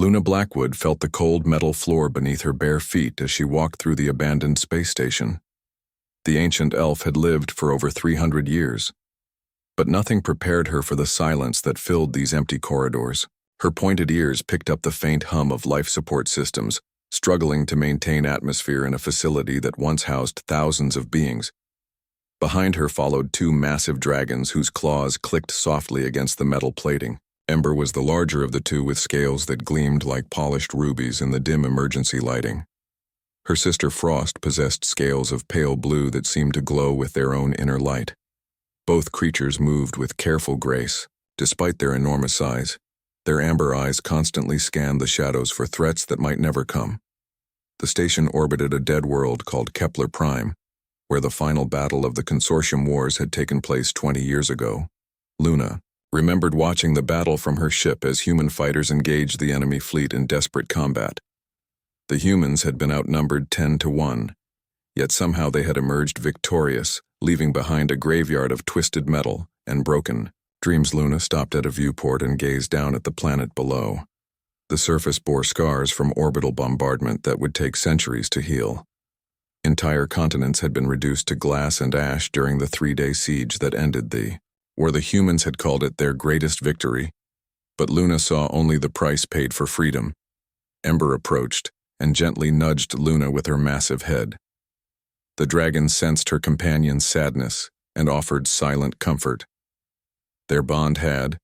Luna Blackwood felt the cold metal floor beneath her bare feet as she walked through the abandoned space station. The ancient elf had lived for over 300 years, but nothing prepared her for the silence that filled these empty corridors. Her pointed ears picked up the faint hum of life support systems, struggling to maintain atmosphere in a facility that once housed thousands of beings. Behind her followed two massive dragons whose claws clicked softly against the metal plating. Ember was the larger of the two, with scales that gleamed like polished rubies in the dim emergency lighting. Her sister Frost possessed scales of pale blue that seemed to glow with their own inner light. Both creatures moved with careful grace, despite their enormous size. Their amber eyes constantly scanned the shadows for threats that might never come. The station orbited a dead world called Kepler Prime, where the final battle of the Consortium Wars had taken place 20 years ago. Luna remembered watching the battle from her ship as human fighters engaged the enemy fleet in desperate combat. The humans had been outnumbered 10-1, yet somehow they had emerged victorious, leaving behind a graveyard of twisted metal and broken dreams. Luna stopped at a viewport and gazed down at the planet below. The surface bore scars from orbital bombardment that would take centuries to heal. Entire continents had been reduced to glass and ash during the 3-day siege that ended where the humans had called it their greatest victory. But Luna saw only the price paid for freedom. Ember approached and gently nudged Luna with her massive head. The dragon sensed her companion's sadness and offered silent comfort. Their bond had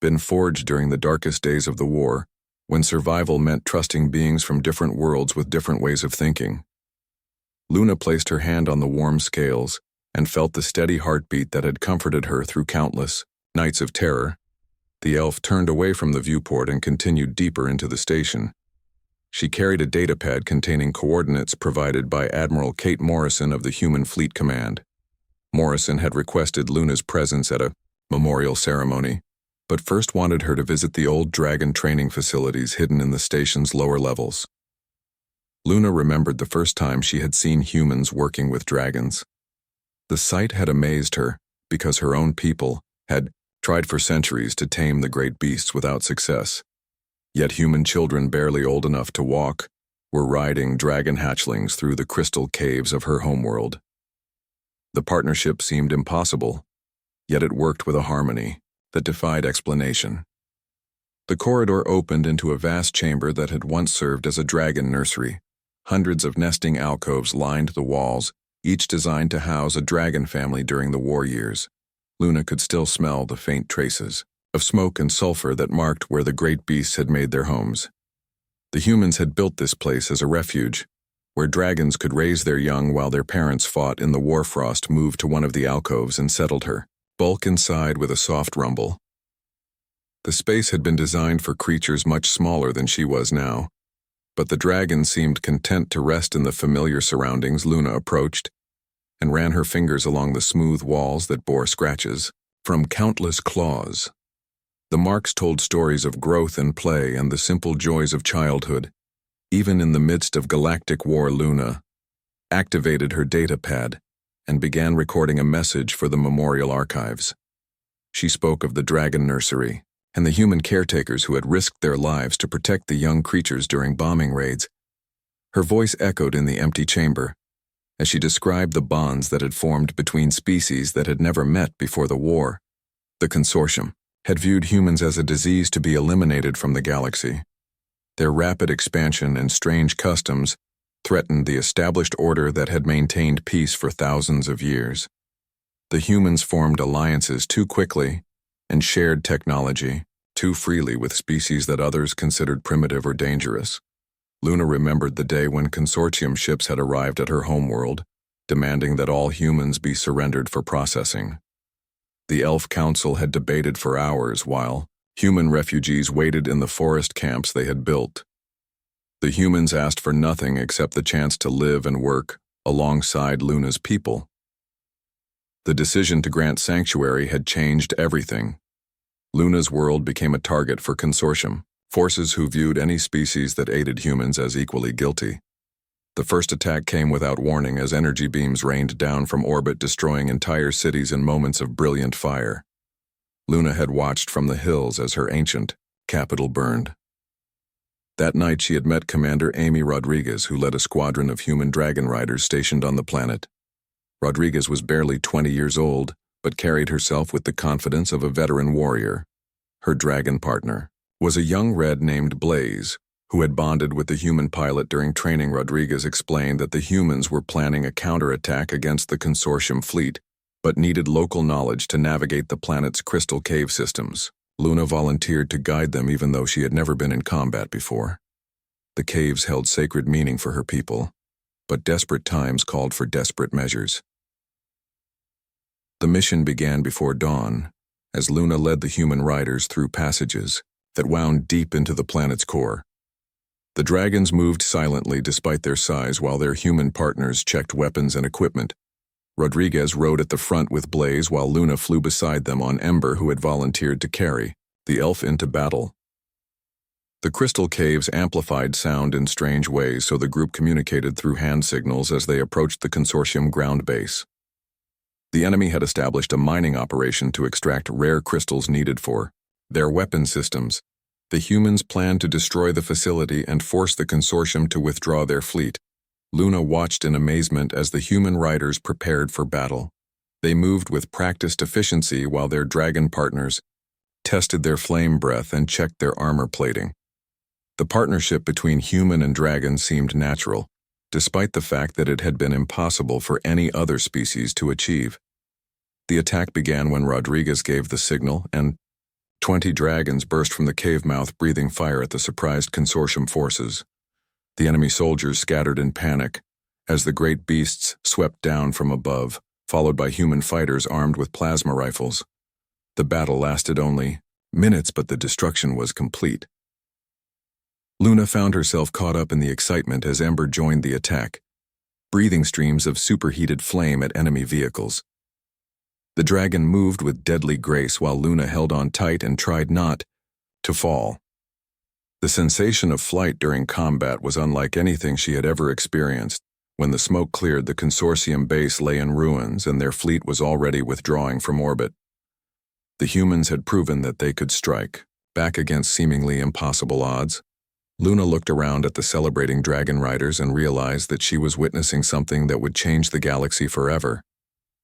been forged during the darkest days of the war, when survival meant trusting beings from different worlds with different ways of thinking. Luna placed her hand on the warm scales and felt the steady heartbeat that had comforted her through countless nights of terror. The elf turned away from the viewport and continued deeper into the station. She carried a datapad containing coordinates provided by Admiral Kate Morrison of the Human Fleet Command. Morrison had requested Luna's presence at a memorial ceremony, but first wanted her to visit the old dragon training facilities hidden in the station's lower levels. Luna remembered the first time she had seen humans working with dragons. The sight had amazed her because her own people had tried for centuries to tame the great beasts without success. Yet human children barely old enough to walk were riding dragon hatchlings through the crystal caves of her homeworld. The partnership seemed impossible, yet it worked with a harmony that defied explanation. The corridor opened into a vast chamber that had once served as a dragon nursery. Hundreds of nesting alcoves lined the walls, each designed to house a dragon family during the war years. Luna could still smell the faint traces of smoke and sulfur that marked where the great beasts had made their homes. The humans had built this place as a refuge, where dragons could raise their young while their parents fought in the Warfrost. Moved to one of the alcoves and settled her bulk inside with a soft rumble. The space had been designed for creatures much smaller than she was now, but the dragon seemed content to rest in the familiar surroundings. Luna approached and ran her fingers along the smooth walls that bore scratches from countless claws. The marks told stories of growth and play and the simple joys of childhood. Even in the midst of Galactic War, Luna activated her datapad and began recording a message for the memorial archives. She spoke of the dragon nursery and the human caretakers who had risked their lives to protect the young creatures during bombing raids. Her voice echoed in the empty chamber as she described the bonds that had formed between species that had never met before the war. The Consortium had viewed humans as a disease to be eliminated from the galaxy. Their rapid expansion and strange customs threatened the established order that had maintained peace for thousands of years. The humans formed alliances too quickly and shared technology too freely with species that others considered primitive or dangerous. Luna remembered the day when Consortium ships had arrived at her homeworld, demanding that all humans be surrendered for processing. The Elf Council had debated for hours while human refugees waited in the forest camps they had built. The humans asked for nothing except the chance to live and work alongside Luna's people. The decision to grant sanctuary had changed everything. Luna's world became a target for Consortium forces who viewed any species that aided humans as equally guilty. The first attack came without warning as energy beams rained down from orbit, destroying entire cities in moments of brilliant fire. Luna had watched from the hills as her ancient capital burned. That night she had met Commander Amy Rodriguez, who led a squadron of human dragon riders stationed on the planet. Rodriguez was barely 20 years old, but carried herself with the confidence of a veteran warrior. Her dragon partner was a young red named Blaze, who had bonded with the human pilot during training. Rodriguez explained that the humans were planning a counterattack against the consortium fleet, but needed local knowledge to navigate the planet's crystal cave systems. Luna volunteered to guide them even though she had never been in combat before. The caves held sacred meaning for her people, but desperate times called for desperate measures. The mission began before dawn, as Luna led the human riders through passages that wound deep into the planet's core. The dragons moved silently despite their size while their human partners checked weapons and equipment. Rodriguez rode at the front with Blaze while Luna flew beside them on Ember, who had volunteered to carry the elf into battle. The crystal caves amplified sound in strange ways, so the group communicated through hand signals as they approached the consortium ground base. The enemy had established a mining operation to extract rare crystals needed for their weapon systems. The humans planned to destroy the facility and force the consortium to withdraw their fleet. Luna watched in amazement as the human riders prepared for battle. They moved with practiced efficiency while their dragon partners tested their flame breath and checked their armor plating. The partnership between human and dragon seemed natural, despite the fact that it had been impossible for any other species to achieve. The attack began when Rodriguez gave the signal, and 20 dragons burst from the cave mouth, breathing fire at the surprised consortium forces. The enemy soldiers scattered in panic as the great beasts swept down from above, followed by human fighters armed with plasma rifles. The battle lasted only minutes, but the destruction was complete. Luna found herself caught up in the excitement as Ember joined the attack, breathing streams of superheated flame at enemy vehicles. The dragon moved with deadly grace while Luna held on tight and tried not to fall. The sensation of flight during combat was unlike anything she had ever experienced. When the smoke cleared, the consortium base lay in ruins and their fleet was already withdrawing from orbit. The humans had proven that they could strike back against seemingly impossible odds. Luna looked around at the celebrating dragon riders and realized that she was witnessing something that would change the galaxy forever.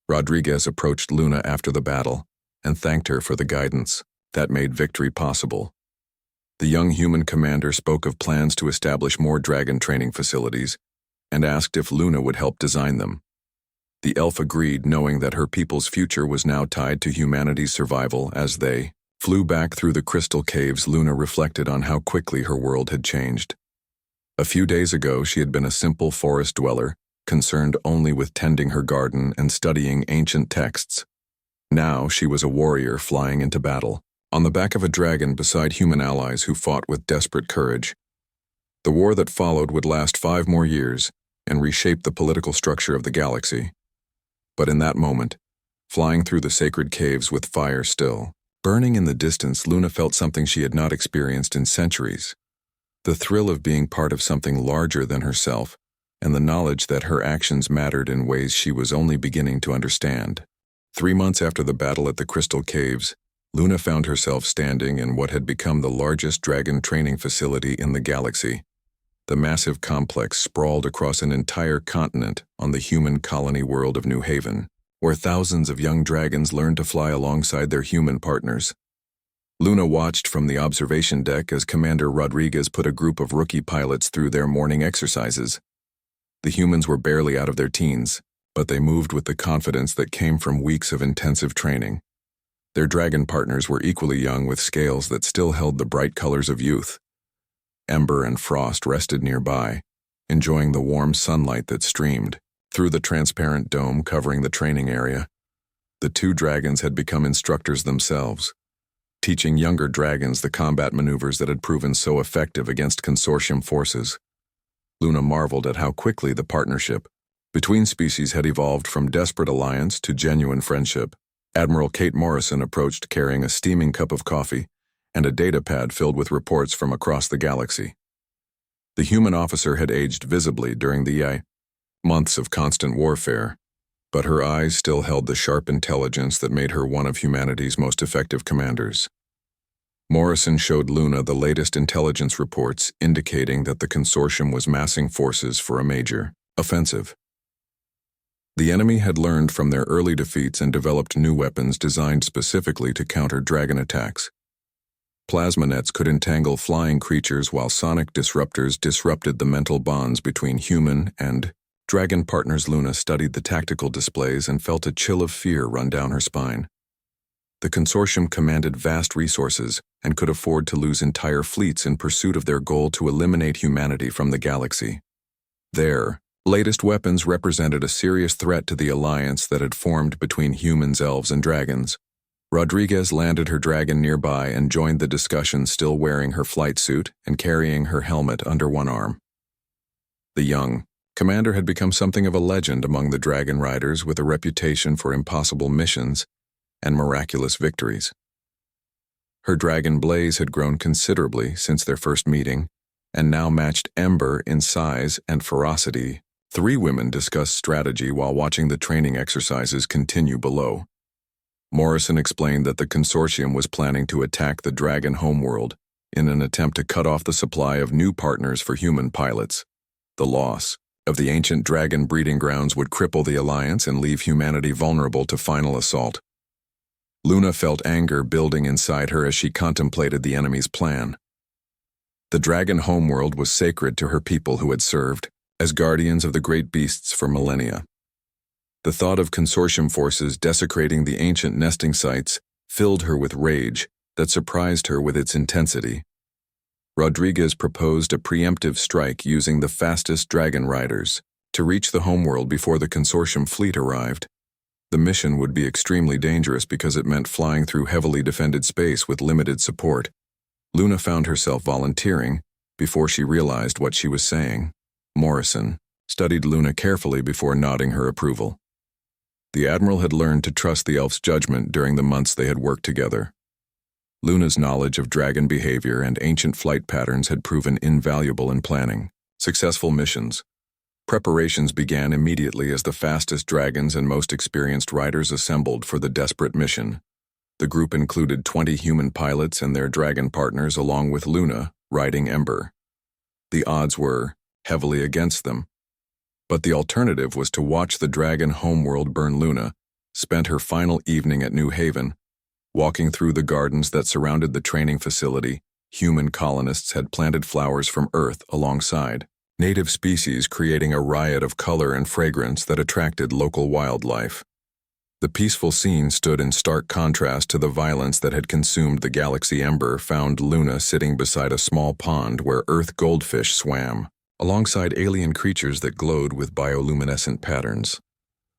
Rodriguez approached Luna after the battle and thanked her for the guidance that made victory possible. The young human commander spoke of plans to establish more dragon training facilities and asked if Luna would help design them. The elf agreed, knowing that her people's future was now tied to humanity's survival. As they flew back through the crystal caves, Luna reflected on how quickly her world had changed. A few days ago, she had been a simple forest dweller, concerned only with tending her garden and studying ancient texts. Now she was a warrior flying into battle, on the back of a dragon beside human allies who fought with desperate courage. The war that followed would last 5 more years and reshape the political structure of the galaxy. But in that moment, flying through the sacred caves with fire still burning in the distance, Luna felt something she had not experienced in centuries. The thrill of being part of something larger than herself, and the knowledge that her actions mattered in ways she was only beginning to understand. 3 months after the battle at the Crystal Caves, Luna found herself standing in what had become the largest dragon training facility in the galaxy. The massive complex sprawled across an entire continent on the human colony world of New Haven, where thousands of young dragons learned to fly alongside their human partners. Luna watched from the observation deck as Commander Rodriguez put a group of rookie pilots through their morning exercises. The humans were barely out of their teens, but they moved with the confidence that came from weeks of intensive training. Their dragon partners were equally young, with scales that still held the bright colors of youth. Ember and Frost rested nearby, enjoying the warm sunlight that streamed through the transparent dome covering the training area. The 2 dragons had become instructors themselves, teaching younger dragons the combat maneuvers that had proven so effective against consortium forces. Luna marveled at how quickly the partnership between species had evolved from desperate alliance to genuine friendship. Admiral Kate Morrison approached carrying a steaming cup of coffee and a data pad filled with reports from across the galaxy. The human officer had aged visibly during the months of constant warfare, but her eyes still held the sharp intelligence that made her one of humanity's most effective commanders. Morrison showed Luna the latest intelligence reports indicating that the consortium was massing forces for a major offensive. The enemy had learned from their early defeats and developed new weapons designed specifically to counter dragon attacks. Plasma nets could entangle flying creatures, while sonic disruptors disrupted the mental bonds between human and dragon partners. Luna studied the tactical displays and felt a chill of fear run down her spine. The consortium commanded vast resources and could afford to lose entire fleets in pursuit of their goal to eliminate humanity from the galaxy. Their latest weapons represented a serious threat to the alliance that had formed between humans, elves, and dragons. Rodriguez landed her dragon nearby and joined the discussion, still wearing her flight suit and carrying her helmet under one arm. The young commander had become something of a legend among the dragon riders, with a reputation for impossible missions and miraculous victories. Her dragon Blaze had grown considerably since their first meeting, and now matched Ember in size and ferocity. Three women discussed strategy while watching the training exercises continue below. Morrison explained that the consortium was planning to attack the dragon homeworld in an attempt to cut off the supply of new partners for human pilots. The loss of the ancient dragon breeding grounds would cripple the alliance and leave humanity vulnerable to final assault. Luna felt anger building inside her as she contemplated the enemy's plan. The dragon homeworld was sacred to her people, who had served as guardians of the great beasts for millennia. The thought of consortium forces desecrating the ancient nesting sites filled her with rage that surprised her with its intensity. Rodriguez proposed a preemptive strike using the fastest dragon riders to reach the homeworld before the consortium fleet arrived. The mission would be extremely dangerous because it meant flying through heavily defended space with limited support. Luna found herself volunteering before she realized what she was saying. Morrison studied Luna carefully before nodding her approval. The Admiral had learned to trust the elf's judgment during the months they had worked together. Luna's knowledge of dragon behavior and ancient flight patterns had proven invaluable in planning successful missions. Preparations began immediately as the fastest dragons and most experienced riders assembled for the desperate mission. The group included 20 human pilots and their dragon partners, along with Luna riding Ember. The odds were heavily against them, but the alternative was to watch the dragon homeworld burn. Luna spent her final evening at New Haven, walking through the gardens that surrounded the training facility. Human colonists had planted flowers from Earth alongside native species, creating a riot of color and fragrance that attracted local wildlife. The peaceful scene stood in stark contrast to the violence that had consumed the galaxy. Ember found Luna sitting beside a small pond where Earth goldfish swam, alongside alien creatures that glowed with bioluminescent patterns.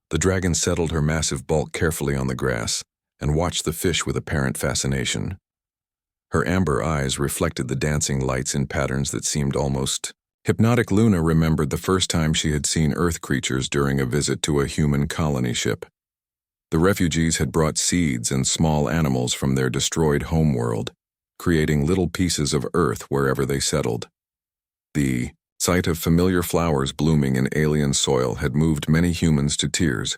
The dragon settled her massive bulk carefully on the grass and watched the fish with apparent fascination. Her amber eyes reflected the dancing lights in patterns that seemed almost hypnotic. Luna remembered the first time she had seen Earth creatures during a visit to a human colony ship. The refugees had brought seeds and small animals from their destroyed homeworld, creating little pieces of Earth wherever they settled. The sight of familiar flowers blooming in alien soil had moved many humans to tears.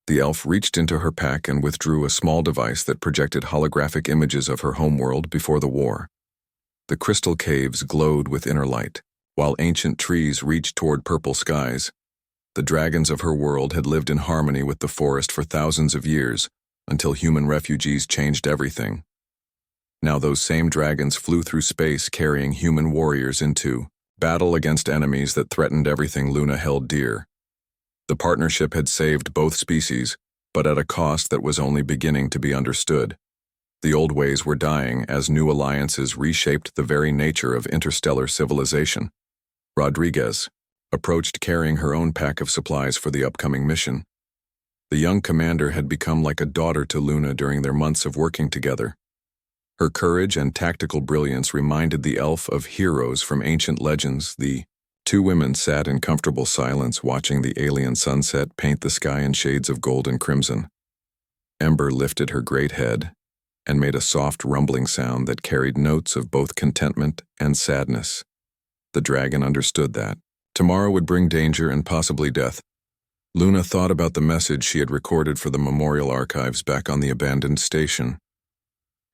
The elf reached into her pack and withdrew a small device that projected holographic images of her homeworld before the war. The crystal caves glowed with inner light, while ancient trees reached toward purple skies. The dragons of her world had lived in harmony with the forest for thousands of years, until human refugees changed everything. Now those same dragons flew through space, carrying human warriors into battle against enemies that threatened everything Luna held dear. The partnership had saved both species, but at a cost that was only beginning to be understood. The old ways were dying as new alliances reshaped the very nature of interstellar civilization. Rodriguez approached carrying her own pack of supplies for the upcoming mission. The young commander had become like a daughter to Luna during their months of working together. Her courage and tactical brilliance reminded the elf of heroes from ancient legends. The two women sat in comfortable silence, watching the alien sunset paint the sky in shades of gold and crimson. Ember lifted her great head and made a soft rumbling sound that carried notes of both contentment and sadness. The dragon understood that tomorrow would bring danger and possibly death. Luna thought about the message she had recorded for the memorial archives back on the abandoned station.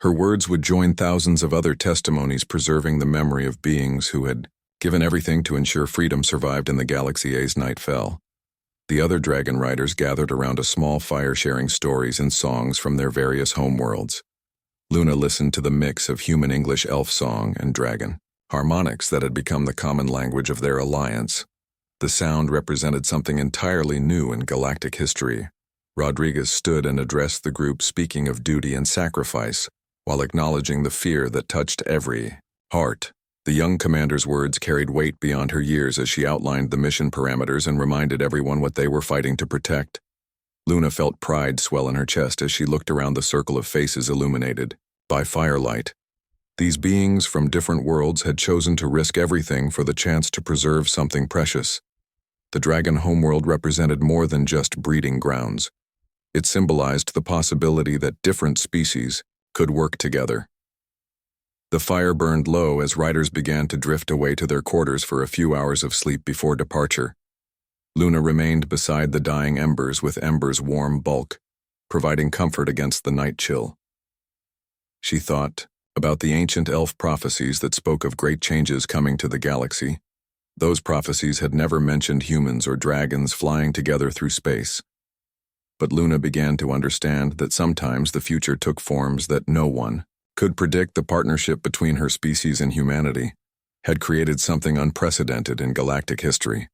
Her words would join thousands of other testimonies preserving the memory of beings who had given everything to ensure freedom survived in the galaxy as night fell. The other dragon riders gathered around a small fire sharing stories and songs from their various homeworlds. Luna listened to the mix of human English elf song and dragon harmonics that had become the common language of their alliance. The sound represented something entirely new in galactic history. Rodriguez stood and addressed the group, speaking of duty and sacrifice, while acknowledging the fear that touched every heart. The young commander's words carried weight beyond her years as she outlined the mission parameters and reminded everyone what they were fighting to protect. Luna felt pride swell in her chest as she looked around the circle of faces illuminated by firelight. These beings from different worlds had chosen to risk everything for the chance to preserve something precious. The dragon homeworld represented more than just breeding grounds. It symbolized the possibility that different species could work together. The fire burned low as riders began to drift away to their quarters for a few hours of sleep before departure. Luna remained beside the dying embers with Ember's warm bulk, providing comfort against the night chill. She thought about the ancient elf prophecies that spoke of great changes coming to the galaxy. Those prophecies had never mentioned humans or dragons flying together through space. But Luna began to understand that sometimes the future took forms that no one could predict. The partnership between her species and humanity had created something unprecedented in galactic history.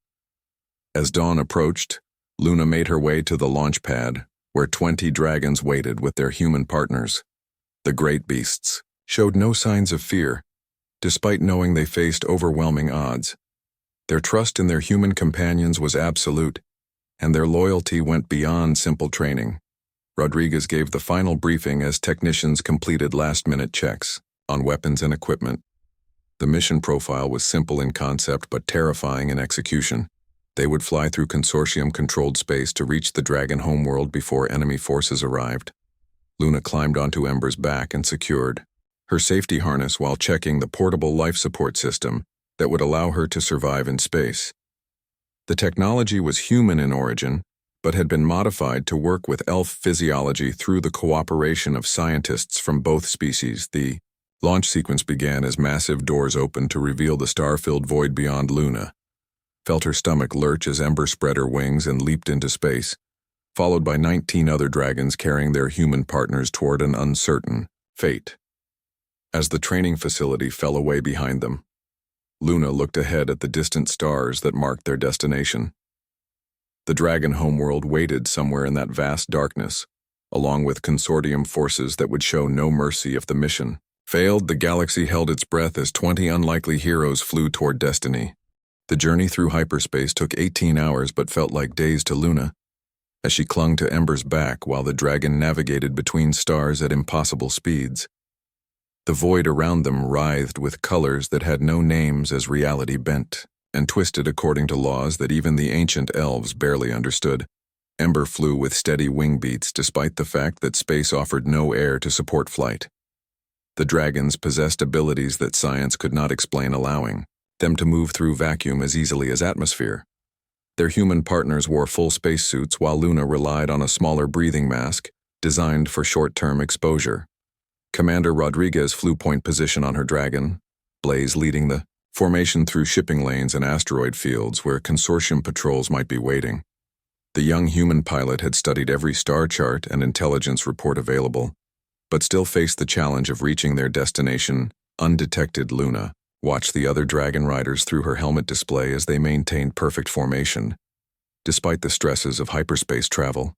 As dawn approached, Luna made her way to the launch pad, where 20 dragons waited with their human partners. The great beasts showed no signs of fear, despite knowing they faced overwhelming odds. Their trust in their human companions was absolute, and their loyalty went beyond simple training. Rodriguez gave the final briefing as technicians completed last-minute checks on weapons and equipment. The mission profile was simple in concept but terrifying in execution. They would fly through consortium-controlled space to reach the dragon homeworld before enemy forces arrived. Luna climbed onto Ember's back and secured her safety harness while checking the portable life support system that would allow her to survive in space. The technology was human in origin, but had been modified to work with elf physiology through the cooperation of scientists from both species. The launch sequence began as massive doors opened to reveal the star-filled void beyond. Luna felt her stomach lurch as Ember spread her wings and leaped into space, followed by 19 other dragons carrying their human partners toward an uncertain fate. As the training facility fell away behind them, Luna looked ahead at the distant stars that marked their destination. The dragon homeworld waited somewhere in that vast darkness, along with consortium forces that would show no mercy if the mission failed. The galaxy held its breath as 20 unlikely heroes flew toward destiny. The journey through hyperspace took 18 hours but felt like days to Luna, as she clung to Ember's back while the dragon navigated between stars at impossible speeds. The void around them writhed with colors that had no names as reality bent and twisted according to laws that even the ancient elves barely understood. Ember flew with steady wing beats despite the fact that space offered no air to support flight. The dragons possessed abilities that science could not explain, allowing them to move through vacuum as easily as atmosphere. Their human partners wore full spacesuits while Luna relied on a smaller breathing mask designed for short-term exposure. Commander Rodriguez flew point position on her dragon, Blaze leading the formation through shipping lanes and asteroid fields where consortium patrols might be waiting. The young human pilot had studied every star chart and intelligence report available, but still faced the challenge of reaching their destination undetected. Luna watched the other dragon riders through her helmet display as they maintained perfect formation. Despite the stresses of hyperspace travel,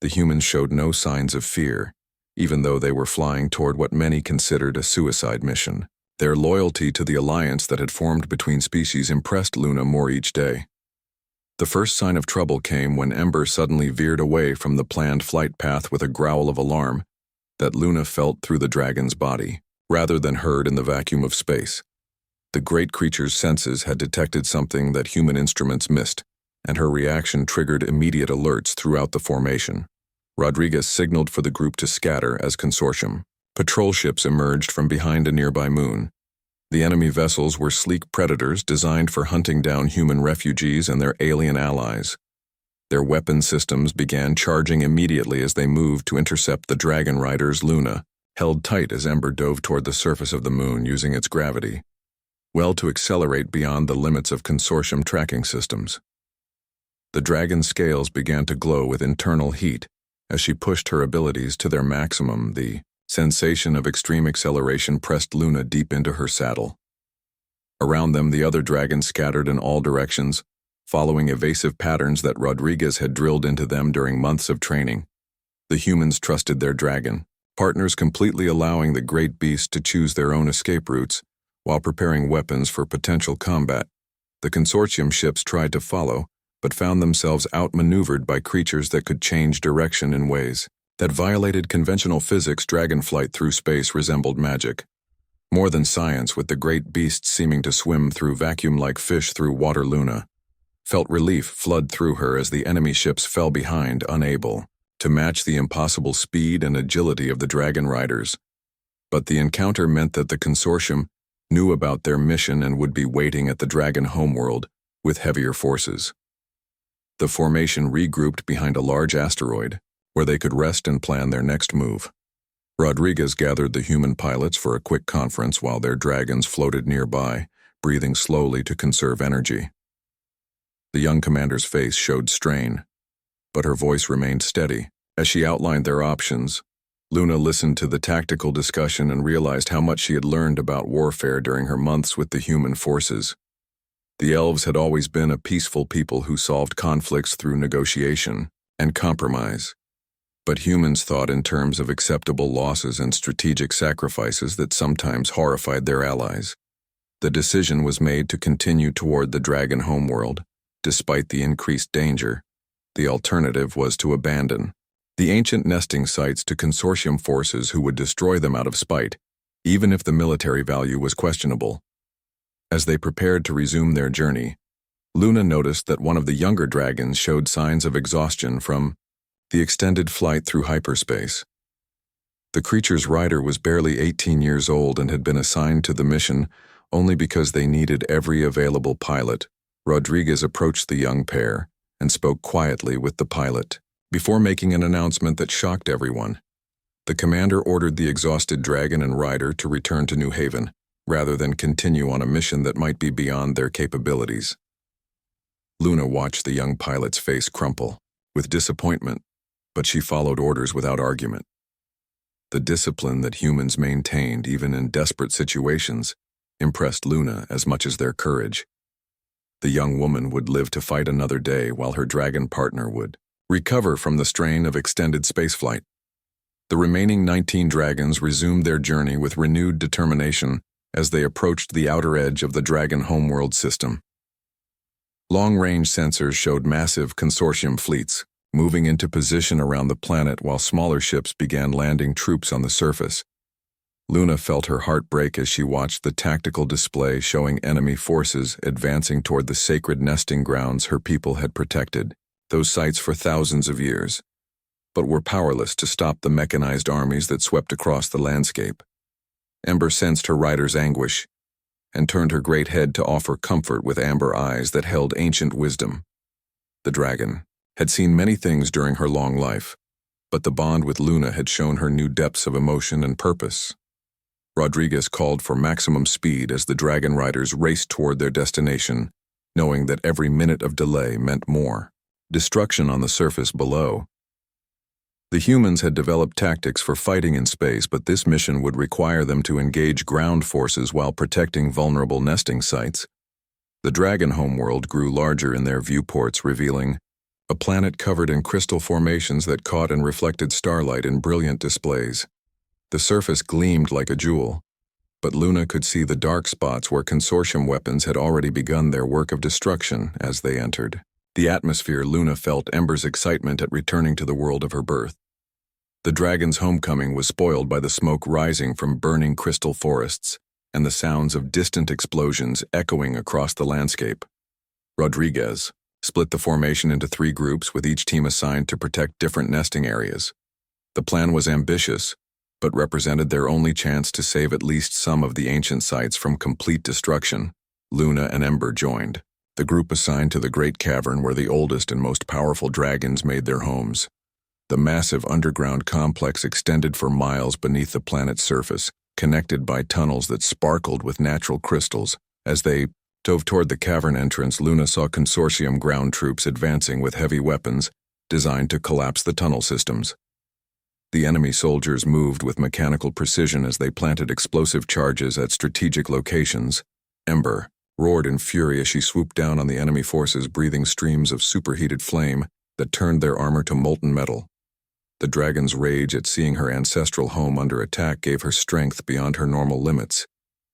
the humans showed no signs of fear, even though they were flying toward what many considered a suicide mission. Their loyalty to the alliance that had formed between species impressed Luna more each day. The first sign of trouble came when Ember suddenly veered away from the planned flight path with a growl of alarm that Luna felt through the dragon's body, rather than heard in the vacuum of space. The great creature's senses had detected something that human instruments missed, and her reaction triggered immediate alerts throughout the formation. Rodriguez signaled for the group to scatter as consortium patrol ships emerged from behind a nearby moon. The enemy vessels were sleek predators designed for hunting down human refugees and their alien allies. Their weapon systems began charging immediately as they moved to intercept the dragon riders. Luna held tight as Ember dove toward the surface of the moon using its gravity, well to accelerate beyond the limits of consortium tracking systems. The dragon's scales began to glow with internal heat as she pushed her abilities to their maximum. The sensation of extreme acceleration pressed Luna deep into her saddle. Around them, the other dragons scattered in all directions, following evasive patterns that Rodriguez had drilled into them during months of training. The humans trusted their dragon, partners completely allowing the great beast to choose their own escape routes while preparing weapons for potential combat. The consortium ships tried to follow, but found themselves outmaneuvered by creatures that could change direction in ways that violated conventional physics. Dragonflight through space resembled magic. More than science, with the great beasts seeming to swim through vacuum like fish through water. Luna felt relief flood through her as the enemy ships fell behind, unable to match the impossible speed and agility of the dragon riders. But the encounter meant that the consortium knew about their mission and would be waiting at the dragon homeworld with heavier forces. The formation regrouped behind a large asteroid, where they could rest and plan their next move. Rodriguez gathered the human pilots for a quick conference while their dragons floated nearby, breathing slowly to conserve energy. The young commander's face showed strain, but her voice remained steady. As she outlined their options, Luna listened to the tactical discussion and realized how much she had learned about warfare during her months with the human forces. The elves had always been a peaceful people who solved conflicts through negotiation and compromise. But humans thought in terms of acceptable losses and strategic sacrifices that sometimes horrified their allies. The decision was made to continue toward the dragon homeworld, despite the increased danger. The alternative was to abandon the ancient nesting sites to consortium forces who would destroy them out of spite, even if the military value was questionable. As they prepared to resume their journey, Luna noticed that one of the younger dragons showed signs of exhaustion from the extended flight through hyperspace. The creature's rider was barely 18 years old and had been assigned to the mission only because they needed every available pilot. Rodriguez approached the young pair and spoke quietly with the pilot before making an announcement that shocked everyone. The commander ordered the exhausted dragon and rider to return to New Haven, rather than continue on a mission that might be beyond their capabilities. Luna watched the young pilot's face crumple with disappointment, but she followed orders without argument. The discipline that humans maintained even in desperate situations impressed Luna as much as their courage. The young woman would live to fight another day while her dragon partner would recover from the strain of extended spaceflight. The remaining 19 dragons resumed their journey with renewed determination as they approached the outer edge of the dragon homeworld system. Long-range sensors showed massive consortium fleets moving into position around the planet while smaller ships began landing troops on the surface. Luna felt her heart break as she watched the tactical display showing enemy forces advancing toward the sacred nesting grounds her people had protected, those sites for thousands of years, but were powerless to stop the mechanized armies that swept across the landscape. Ember sensed her rider's anguish and turned her great head to offer comfort with amber eyes that held ancient wisdom. The dragon had seen many things during her long life, but the bond with Luna had shown her new depths of emotion and purpose. Rodriguez called for maximum speed as the dragon riders raced toward their destination, knowing that every minute of delay meant more destruction on the surface below. The humans had developed tactics for fighting in space, but this mission would require them to engage ground forces while protecting vulnerable nesting sites. The dragon homeworld grew larger in their viewports, revealing a planet covered in crystal formations that caught and reflected starlight in brilliant displays. The surface gleamed like a jewel, but Luna could see the dark spots where consortium weapons had already begun their work of destruction as they entered the atmosphere. Luna felt Ember's excitement at returning to the world of her birth. The dragon's homecoming was spoiled by the smoke rising from burning crystal forests and the sounds of distant explosions echoing across the landscape. Rodriguez split the formation into 3 groups, with each team assigned to protect different nesting areas. The plan was ambitious, but represented their only chance to save at least some of the ancient sites from complete destruction. Luna and Ember joined the group assigned to the Great Cavern, where the oldest and most powerful dragons made their homes. The massive underground complex extended for miles beneath the planet's surface, connected by tunnels that sparkled with natural crystals. As they dove toward the cavern entrance, Luna saw consortium ground troops advancing with heavy weapons designed to collapse the tunnel systems. The enemy soldiers moved with mechanical precision as they planted explosive charges at strategic locations. Ember roared in fury as she swooped down on the enemy forces, breathing streams of superheated flame that turned their armor to molten metal. The dragon's rage at seeing her ancestral home under attack gave her strength beyond her normal limits.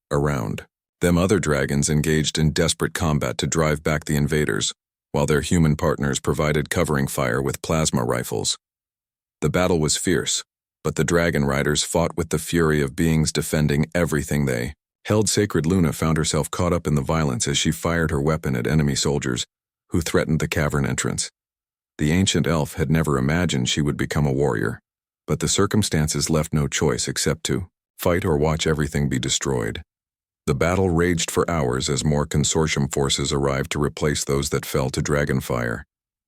Around them, other dragons engaged in desperate combat to drive back the invaders, while their human partners provided covering fire with plasma rifles. The battle was fierce, but the dragon riders fought with the fury of beings defending everything they held sacred. Luna found herself caught up in the violence as she fired her weapon at enemy soldiers who threatened the cavern entrance. The ancient elf had never imagined she would become a warrior, but the circumstances left no choice except to fight or watch everything be destroyed. The battle raged for hours as more consortium forces arrived to replace those that fell to dragonfire.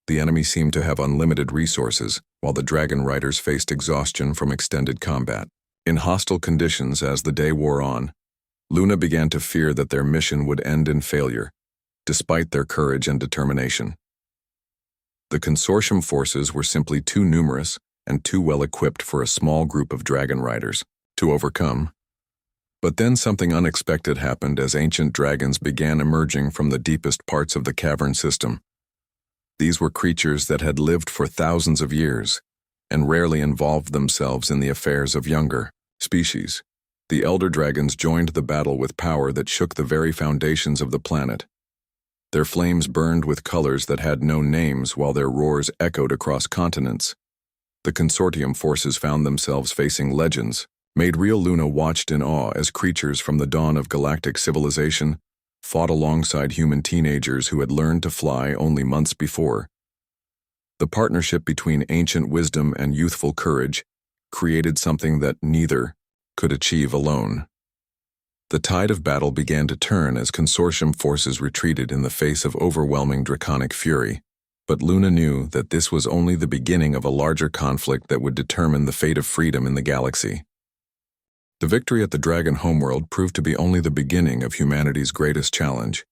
The enemy seemed to have unlimited resources, while the dragon riders faced exhaustion from extended combat. In hostile conditions as the day wore on, Luna began to fear that their mission would end in failure, despite their courage and determination. The consortium forces were simply too numerous and too well equipped for a small group of dragon riders to overcome. But then something unexpected happened as ancient dragons began emerging from the deepest parts of the cavern system. These were creatures that had lived for thousands of years and rarely involved themselves in the affairs of younger species. The elder dragons joined the battle with power that shook the very foundations of the planet. Their flames burned with colors that had no names while their roars echoed across continents. The consortium forces found themselves facing legends. Made real. Luna watched in awe as creatures from the dawn of galactic civilization fought alongside human teenagers who had learned to fly only months before. The partnership between ancient wisdom and youthful courage created something that neither could achieve alone. The tide of battle began to turn as consortium forces retreated in the face of overwhelming draconic fury. But Luna knew that this was only the beginning of a larger conflict that would determine the fate of freedom in the galaxy. The victory at the Dragon homeworld proved to be only the beginning of humanity's greatest challenge,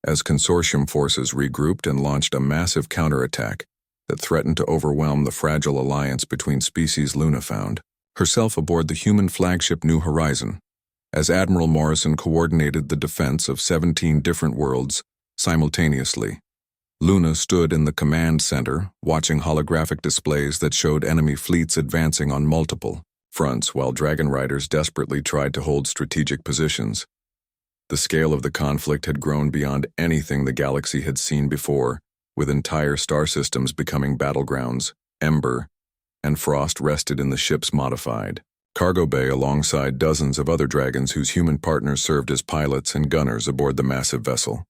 as consortium forces regrouped and launched a massive counterattack that threatened to overwhelm the fragile alliance between species. Luna found herself aboard the human flagship New Horizon, as Admiral Morrison coordinated the defense of 17 different worlds simultaneously. Luna stood in the command center, watching holographic displays that showed enemy fleets advancing on multiple fronts while dragon riders desperately tried to hold strategic positions. The scale of the conflict had grown beyond anything the galaxy had seen before, with entire star systems becoming battlegrounds. Ember and Frost rested in the ship's modified cargo bay alongside dozens of other dragons whose human partners served as pilots and gunners aboard the massive vessel.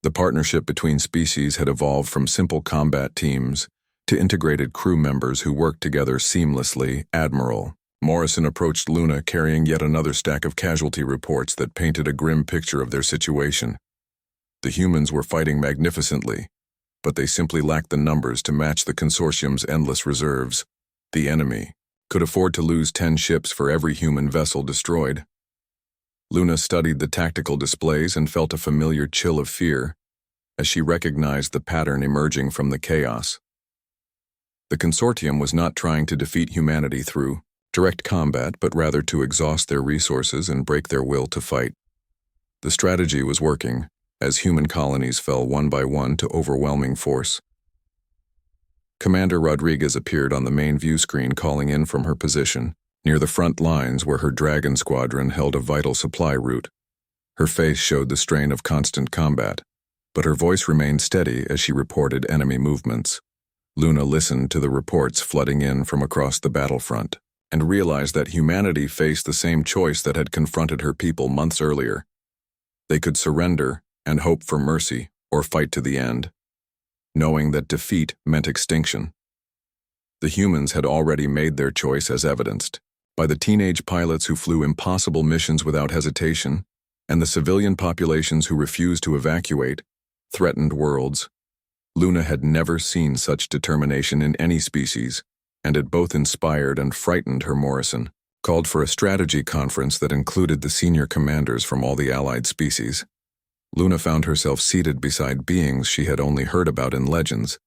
The partnership between species had evolved from simple combat teams to integrated crew members who worked together seamlessly. Admiral Morrison approached Luna carrying yet another stack of casualty reports that painted a grim picture of their situation. The humans were fighting magnificently, but they simply lacked the numbers to match the consortium's endless reserves. The enemy could afford to lose 10 ships for every human vessel destroyed. Luna studied the tactical displays and felt a familiar chill of fear as she recognized the pattern emerging from the chaos. The consortium was not trying to defeat humanity through direct combat, but rather to exhaust their resources and break their will to fight. The strategy was working, as human colonies fell one by one to overwhelming force. Commander Rodriguez appeared on the main view screen, calling in from her position near the front lines where her dragon squadron held a vital supply route. Her face showed the strain of constant combat, but her voice remained steady as she reported enemy movements. Luna listened to the reports flooding in from across the battlefront and realized that humanity faced the same choice that had confronted her people months earlier. They could surrender and hope for mercy or fight to the end, knowing that defeat meant extinction. The humans had already made their choice, as evidenced by the teenage pilots who flew impossible missions without hesitation and the civilian populations who refused to evacuate threatened worlds. Luna had never seen such determination in any species, and it both inspired and frightened her. Morrison called for a strategy conference that included the senior commanders from all the allied species. Luna found herself seated beside beings she had only heard about in legends,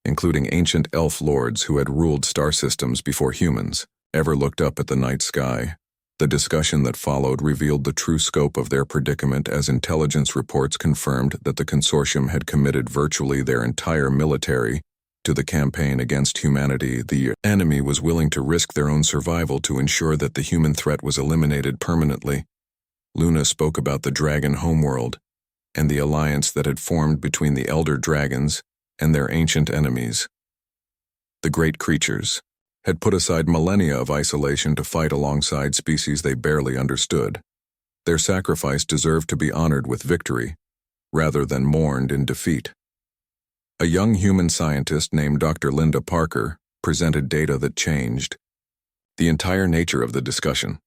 including ancient elf lords who had ruled star systems before humans ever looked up at the night sky. The discussion that followed revealed the true scope of their predicament as intelligence reports confirmed that the consortium had committed virtually their entire military to the campaign against humanity. The enemy was willing to risk their own survival to ensure that the human threat was eliminated permanently. Luna spoke about the dragon homeworld and the alliance that had formed between the elder dragons and their ancient enemies. The great creatures had put aside millennia of isolation to fight alongside species they barely understood. Their sacrifice deserved to be honored with victory, rather than mourned in defeat. A young human scientist named Dr. Linda Parker presented data that changed the entire nature of the discussion.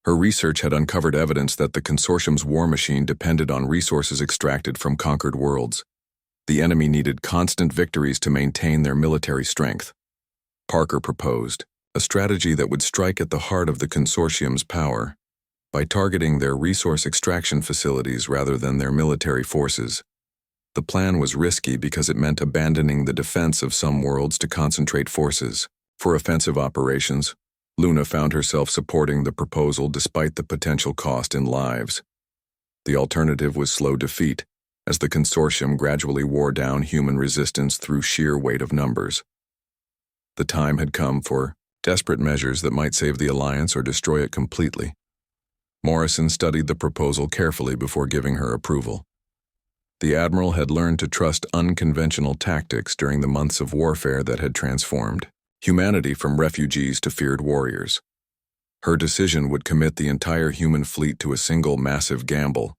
Her research had uncovered evidence that the consortium's war machine depended on resources extracted from conquered worlds. The enemy needed constant victories to maintain their military strength. Parker proposed a strategy that would strike at the heart of the consortium's power by targeting their resource extraction facilities rather than their military forces. The plan was risky because it meant abandoning the defense of some worlds to concentrate forces. For offensive operations, Luna found herself supporting the proposal despite the potential cost in lives. The alternative was slow defeat, as the consortium gradually wore down human resistance through sheer weight of numbers. The time had come for desperate measures that might save the alliance or destroy it completely. Morrison studied the proposal carefully before giving her approval. The Admiral had learned to trust unconventional tactics during the months of warfare that had transformed humanity from refugees to feared warriors. Her decision would commit the entire human fleet to a single massive gamble.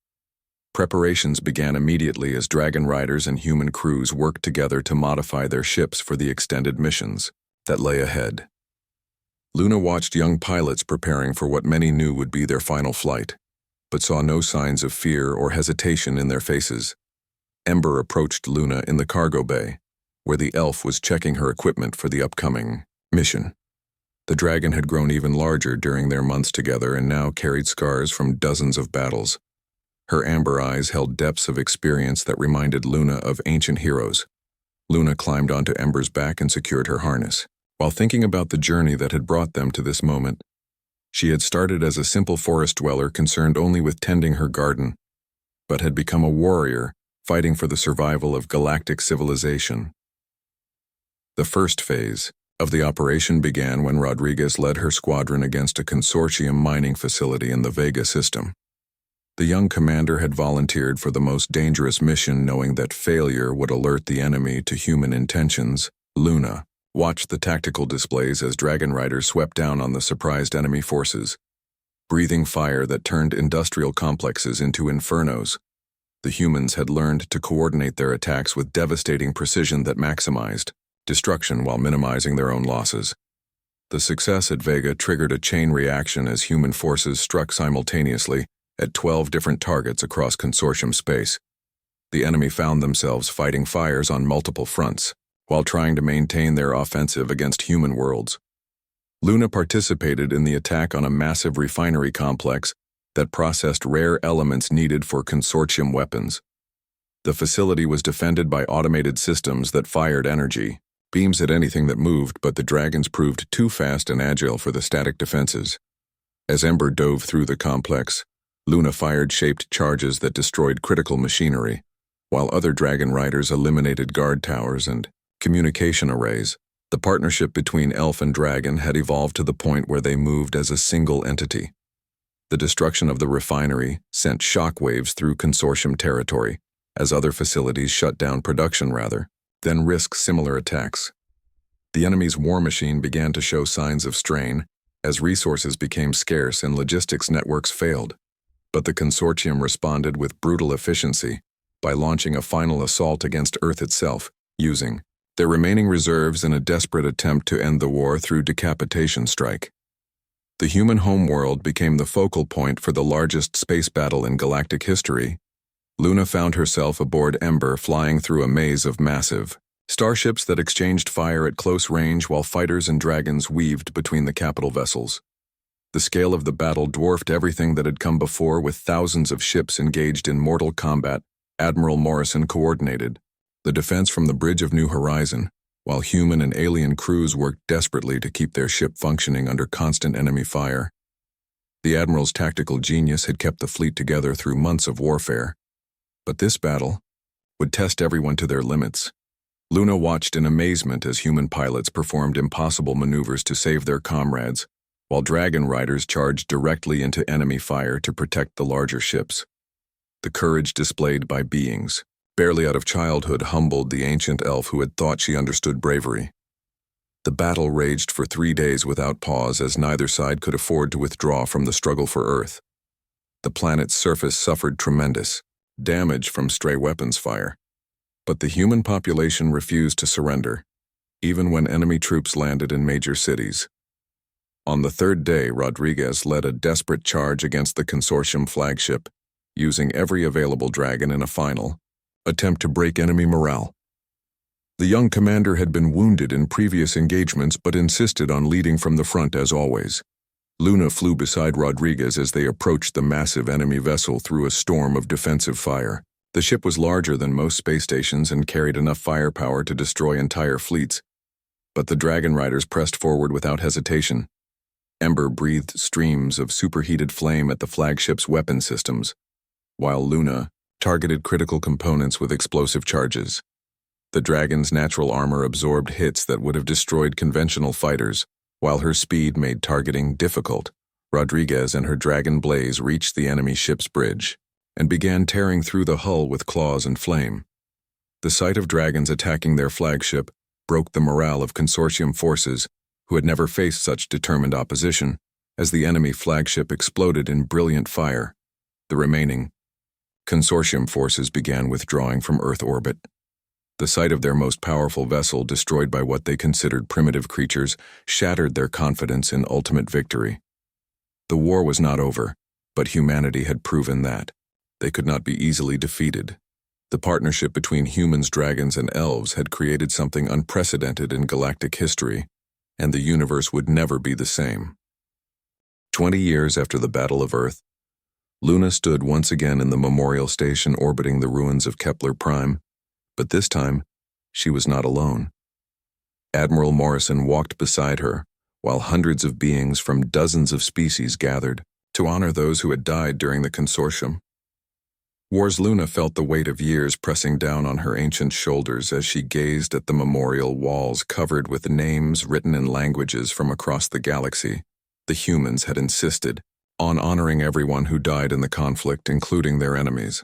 Preparations began immediately as dragon riders and human crews worked together to modify their ships for the extended missions that lay ahead. Luna watched young pilots preparing for what many knew would be their final flight, but saw no signs of fear or hesitation in their faces. Ember approached Luna in the cargo bay, where the elf was checking her equipment for the upcoming mission. The dragon had grown even larger during their months together and now carried scars from dozens of battles. Her amber eyes held depths of experience that reminded Luna of ancient heroes. Luna climbed onto Ember's back and secured her harness. While thinking about the journey that had brought them to this moment, she had started as a simple forest dweller concerned only with tending her garden, but had become a warrior fighting for the survival of galactic civilization. The first phase of the operation began when Rodriguez led her squadron against a consortium mining facility in the Vega system. The young commander had volunteered for the most dangerous mission, knowing that failure would alert the enemy to human intentions. Luna watched the tactical displays as dragon riders swept down on the surprised enemy forces, breathing fire that turned industrial complexes into infernos. The humans had learned to coordinate their attacks with devastating precision that maximized destruction while minimizing their own losses. The success at Vega triggered a chain reaction as human forces struck simultaneously at 12 different targets across consortium space. The enemy found themselves fighting fires on multiple fronts, while trying to maintain their offensive against human worlds. Luna participated in the attack on a massive refinery complex that processed rare elements needed for consortium weapons. The facility was defended by automated systems that fired energy beams at anything that moved, but the dragons proved too fast and agile for the static defenses. As Ember dove through the complex, Luna fired shaped charges that destroyed critical machinery, while other dragon riders eliminated guard towers and communication arrays. The partnership between elf and dragon had evolved to the point where they moved as a single entity. The destruction of the refinery sent shockwaves through consortium territory, as other facilities shut down production then risked similar attacks. The enemy's war machine began to show signs of strain, as resources became scarce and logistics networks failed. But the consortium responded with brutal efficiency by launching a final assault against Earth itself, using their remaining reserves in a desperate attempt to end the war through decapitation strike. The human homeworld became the focal point for the largest space battle in galactic history. Luna found herself aboard Ember, flying through a maze of massive Starships that exchanged fire at close range while fighters and dragons weaved between the capital vessels. The scale of the battle dwarfed everything that had come before, with thousands of ships engaged in mortal combat. Admiral Morrison coordinated the defense from the Bridge of New Horizon, while human and alien crews worked desperately to keep their ship functioning under constant enemy fire. The Admiral's tactical genius had kept the fleet together through months of warfare. But this battle would test everyone to their limits. Luna watched in amazement as human pilots performed impossible maneuvers to save their comrades, while dragon riders charged directly into enemy fire to protect the larger ships. The courage displayed by beings barely out of childhood humbled the ancient elf who had thought she understood bravery. The battle raged for 3 days without pause, as neither side could afford to withdraw from the struggle for Earth. The planet's surface suffered tremendous damage from stray weapons fire, but the human population refused to surrender, even when enemy troops landed in major cities. On the third day, Rodriguez led a desperate charge against the consortium flagship, using every available dragon in a final attempt to break enemy morale. The young commander had been wounded in previous engagements but insisted on leading from the front as always. Luna flew beside Rodriguez as they approached the massive enemy vessel through a storm of defensive fire. The ship was larger than most space stations and carried enough firepower to destroy entire fleets, but the dragon riders pressed forward without hesitation. Ember breathed streams of superheated flame at the flagship's weapon systems, while Luna targeted critical components with explosive charges. The dragon's natural armor absorbed hits that would have destroyed conventional fighters, while her speed made targeting difficult. Rodriguez and her dragon blaze reached the enemy ship's bridge and began tearing through the hull with claws and flame. The sight of dragons attacking their flagship broke the morale of consortium forces, who had never faced such determined opposition, as the enemy flagship exploded in brilliant fire. The remaining consortium forces began withdrawing from Earth orbit. The sight of their most powerful vessel destroyed by what they considered primitive creatures shattered their confidence in ultimate victory. The war was not over, but humanity had proven that they could not be easily defeated. The partnership between humans, dragons, and elves had created something unprecedented in galactic history, and the universe would never be the same. 20 years after the Battle of Earth, Luna stood once again in the memorial station orbiting the ruins of Kepler Prime, but this time, she was not alone. Admiral Morrison walked beside her, while hundreds of beings from dozens of species gathered to honor those who had died during the consortium. War's Luna felt the weight of years pressing down on her ancient shoulders as she gazed at the memorial walls covered with names written in languages from across the galaxy. The humans had insisted on honoring everyone who died in the conflict, including their enemies.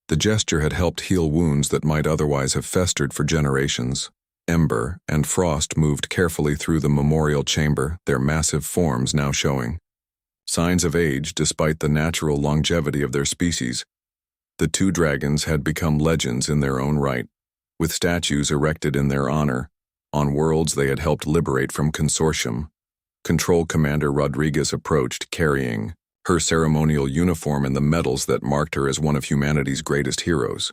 The gesture had helped heal wounds that might otherwise have festered for generations. Ember and Frost moved carefully through the memorial chamber, their massive forms now showing signs of age despite the natural longevity of their species. The two dragons had become legends in their own right, with statues erected in their honor on worlds they had helped liberate from consortium. Control Commander Rodriguez approached, carrying her ceremonial uniform and the medals that marked her as one of humanity's greatest heroes.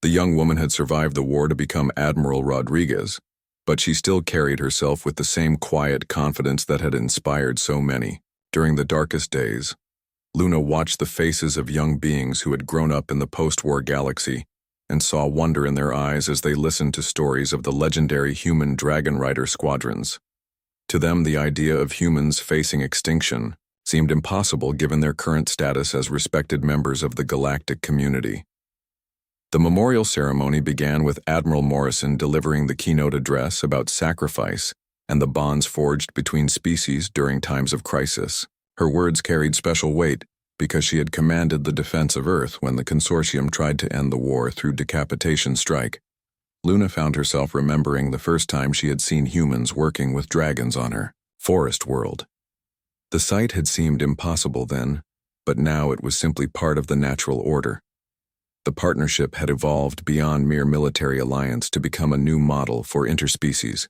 The young woman had survived the war to become Admiral Rodriguez, but she still carried herself with the same quiet confidence that had inspired so many. During the darkest days, Luna watched the faces of young beings who had grown up in the post-war galaxy and saw wonder in their eyes as they listened to stories of the legendary human dragon rider squadrons. To them, the idea of humans facing extinction seemed impossible given their current status as respected members of the galactic community. The memorial ceremony began with Admiral Morrison delivering the keynote address about sacrifice and the bonds forged between species during times of crisis. Her words carried special weight because she had commanded the defense of Earth when the consortium tried to end the war through decapitation strike. Luna found herself remembering the first time she had seen humans working with dragons on her forest world. The sight had seemed impossible then, but now it was simply part of the natural order. The partnership had evolved beyond mere military alliance to become a new model for interspecies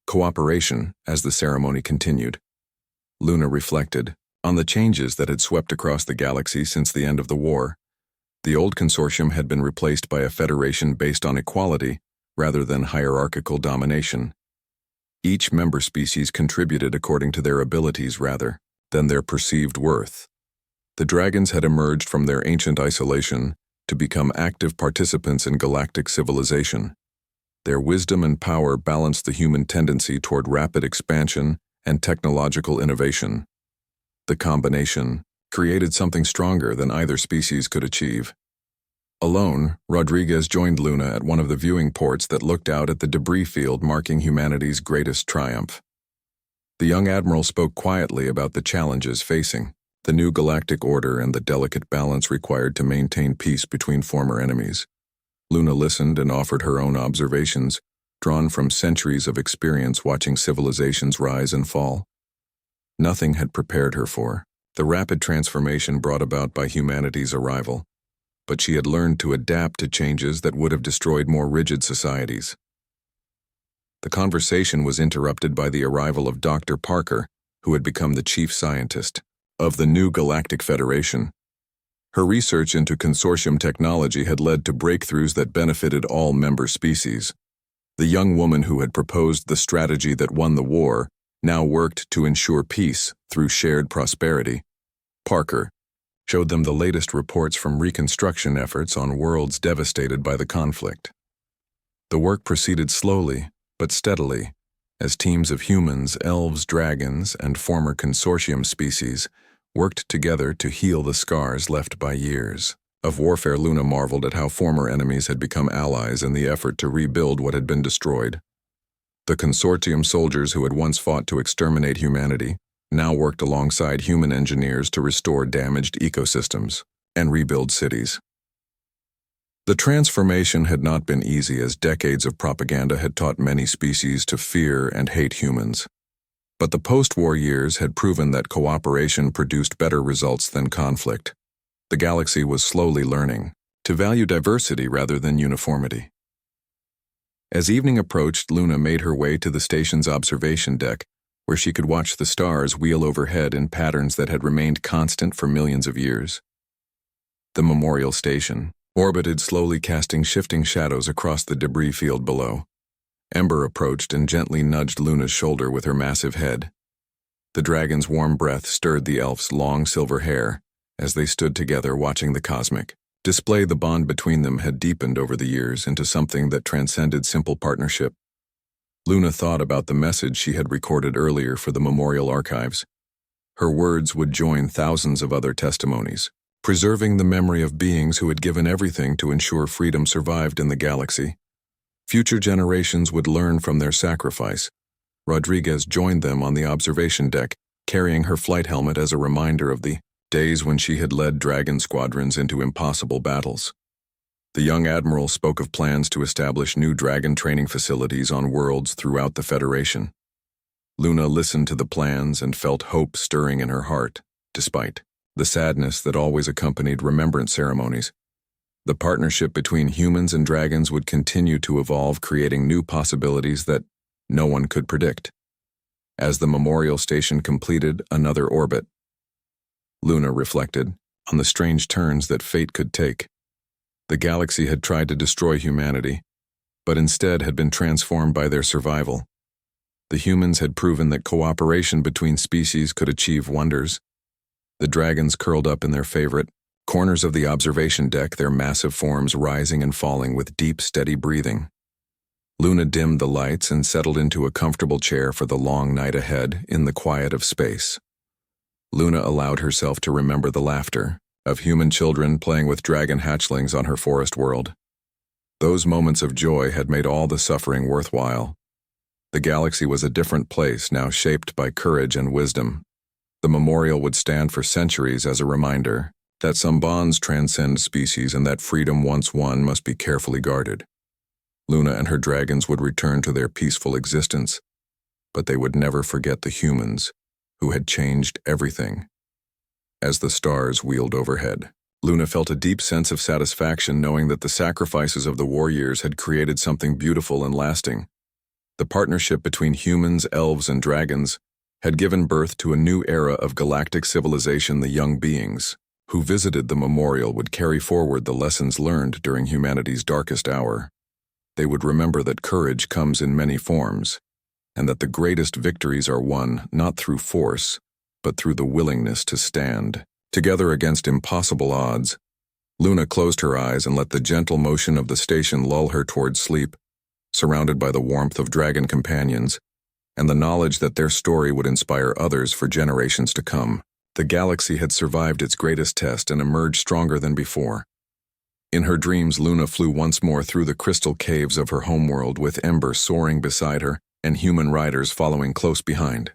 cooperation as the ceremony continued. Luna reflected on the changes that had swept across the galaxy since the end of the war. The old consortium had been replaced by a federation based on equality, rather than hierarchical domination. Each member species contributed according to their abilities rather than their perceived worth. The dragons had emerged from their ancient isolation to become active participants in galactic civilization. Their wisdom and power balanced the human tendency toward rapid expansion and technological innovation. The combination created something stronger than either species could achieve. Alone, Rodriguez joined Luna at one of the viewing ports that looked out at the debris field marking humanity's greatest triumph. The young admiral spoke quietly about the challenges facing the new galactic order and the delicate balance required to maintain peace between former enemies. Luna listened and offered her own observations, drawn from centuries of experience watching civilizations rise and fall. Nothing had prepared her for the rapid transformation brought about by humanity's arrival, but she had learned to adapt to changes that would have destroyed more rigid societies. The conversation was interrupted by the arrival of Dr. Parker, who had become the chief scientist of the new Galactic Federation. Her research into consortium technology had led to breakthroughs that benefited all member species. The young woman who had proposed the strategy that won the war now worked to ensure peace through shared prosperity. Parker showed them the latest reports from reconstruction efforts on worlds devastated by the conflict. The work proceeded slowly but steadily, as teams of humans, elves, dragons, and former consortium species worked together to heal the scars left by years of warfare. Luna marveled at how former enemies had become allies in the effort to rebuild what had been destroyed. The consortium soldiers who had once fought to exterminate humanity now worked alongside human engineers to restore damaged ecosystems and rebuild cities. The transformation had not been easy, as decades of propaganda had taught many species to fear and hate humans. But the post-war years had proven that cooperation produced better results than conflict. The galaxy was slowly learning to value diversity rather than uniformity. As evening approached, Luna made her way to the station's observation deck, where she could watch the stars wheel overhead in patterns that had remained constant for millions of years. The memorial station orbited slowly, casting shifting shadows across the debris field below. Ember approached and gently nudged Luna's shoulder with her massive head. The dragon's warm breath stirred the elf's long silver hair as they stood together watching the cosmic display. The bond between them had deepened over the years into something that transcended simple partnership. Luna thought about the message she had recorded earlier for the memorial archives. Her words would join thousands of other testimonies, preserving the memory of beings who had given everything to ensure freedom survived in the galaxy. Future generations would learn from their sacrifice. Rodriguez joined them on the observation deck, carrying her flight helmet as a reminder of the days when she had led dragon squadrons into impossible battles. The young admiral spoke of plans to establish new dragon training facilities on worlds throughout the Federation. Luna listened to the plans and felt hope stirring in her heart, despite the sadness that always accompanied remembrance ceremonies. The partnership between humans and dragons would continue to evolve, creating new possibilities that no one could predict. As the memorial station completed another orbit, Luna reflected on the strange turns that fate could take. The galaxy had tried to destroy humanity, but instead had been transformed by their survival. The humans had proven that cooperation between species could achieve wonders. The dragons curled up in their favorite corners of the observation deck, their massive forms rising and falling with deep, steady breathing. Luna dimmed the lights and settled into a comfortable chair for the long night ahead in the quiet of space. Luna allowed herself to remember the laughter of human children playing with dragon hatchlings on her forest world. Those moments of joy had made all the suffering worthwhile. The galaxy was a different place, now shaped by courage and wisdom. The memorial would stand for centuries as a reminder that some bonds transcend species and that freedom once won must be carefully guarded. Luna and her dragons would return to their peaceful existence, but they would never forget the humans who had changed everything. As the stars wheeled overhead, Luna felt a deep sense of satisfaction knowing that the sacrifices of the war years had created something beautiful and lasting. The partnership between humans, elves, and dragons had given birth to a new era of galactic civilization. The young beings who visited the memorial would carry forward the lessons learned during humanity's darkest hour. they would remember that courage comes in many forms, and that the greatest victories are won not through force, but through the willingness to stand. Together against impossible odds, Luna closed her eyes and let the gentle motion of the station lull her towards sleep, surrounded by the warmth of dragon companions, and the knowledge that their story would inspire others for generations to come. The galaxy had survived its greatest test and emerged stronger than before. In her dreams, Luna flew once more through the crystal caves of her homeworld with Ember soaring beside her and human riders following close behind.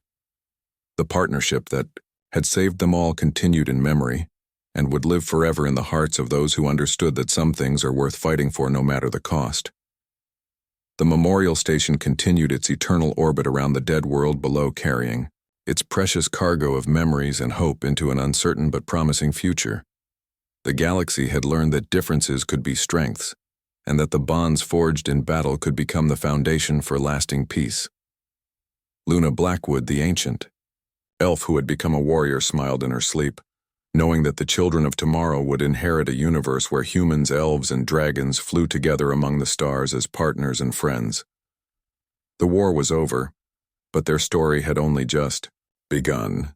The partnership that had saved them all continued in memory and would live forever in the hearts of those who understood that some things are worth fighting for no matter the cost. The memorial station continued its eternal orbit around the dead world below, carrying its precious cargo of memories and hope into an uncertain but promising future. The galaxy had learned that differences could be strengths, and that the bonds forged in battle could become the foundation for lasting peace. Luna Blackwood, the ancient elf who had become a warrior, smiled in her sleep, knowing that the children of tomorrow would inherit a universe where humans, elves, and dragons flew together among the stars as partners and friends. The war was over, but their story had only just begun.